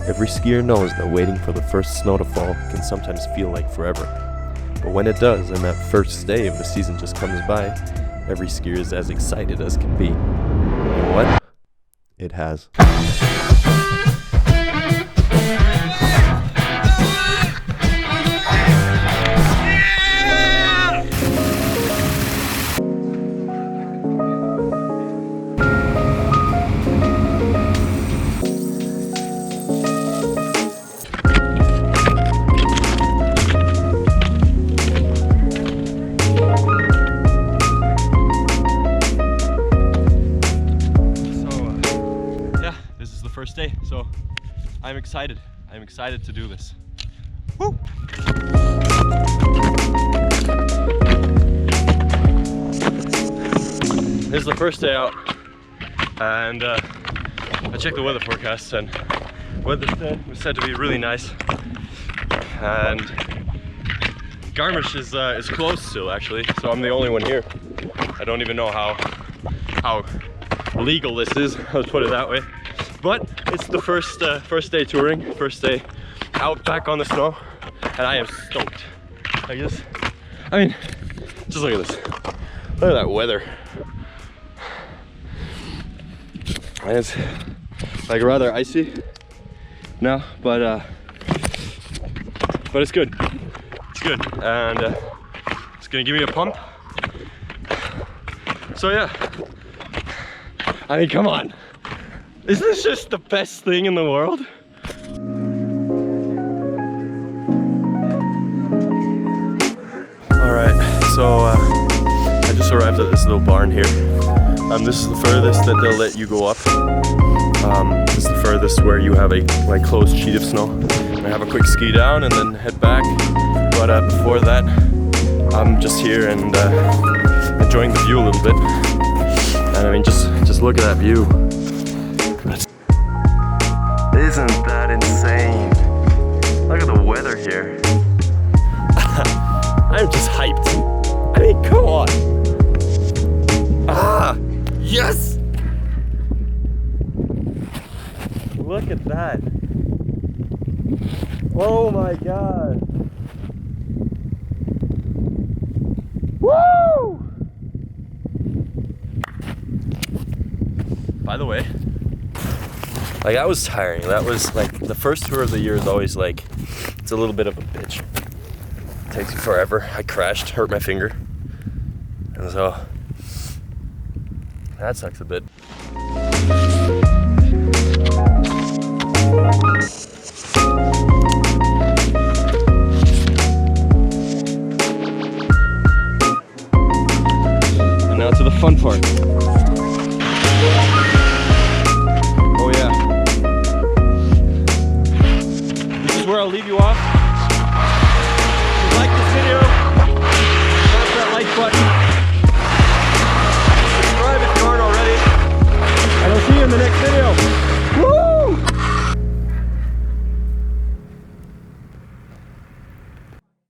Every skier knows that waiting for the first snow to fall can sometimes feel like forever. But when it does and that first day of the season just comes by, every skier is as excited as can be. And what? It has. First day, so I'm excited. I'm excited to do this. Woo! This is the first day out, and I checked the weather forecast, and weather was said to be really nice. And Garmisch is closed still, actually, so I'm the only one here. I don't even know how legal this is. Let's put it that way. But it's the first day touring, first day out back on the snow, and I am stoked. I mean, just look at this. Look at that weather. And it's like rather icy now, but it's good. It's good, and it's gonna give me a pump. So yeah, I mean, come on. Isn't this just the best thing in the world? Alright, so I just arrived at this little barn here. This is the furthest that they'll let you go up. This is the furthest where you have a closed sheet of snow. I have a quick ski down and then head back. But before that, I'm just here and enjoying the view a little bit. And I mean, just look at that view. Isn't that insane? Look at the weather here. I'm just hyped. I mean, come on. Ah, yes! Look at that. Oh my God. Woo! By the way, like, that was tiring. That was like, the first tour of the year is always like, it's a little bit of a bitch. It takes you forever. I crashed, hurt my finger. And so, that sucks a bit. And now to the fun part.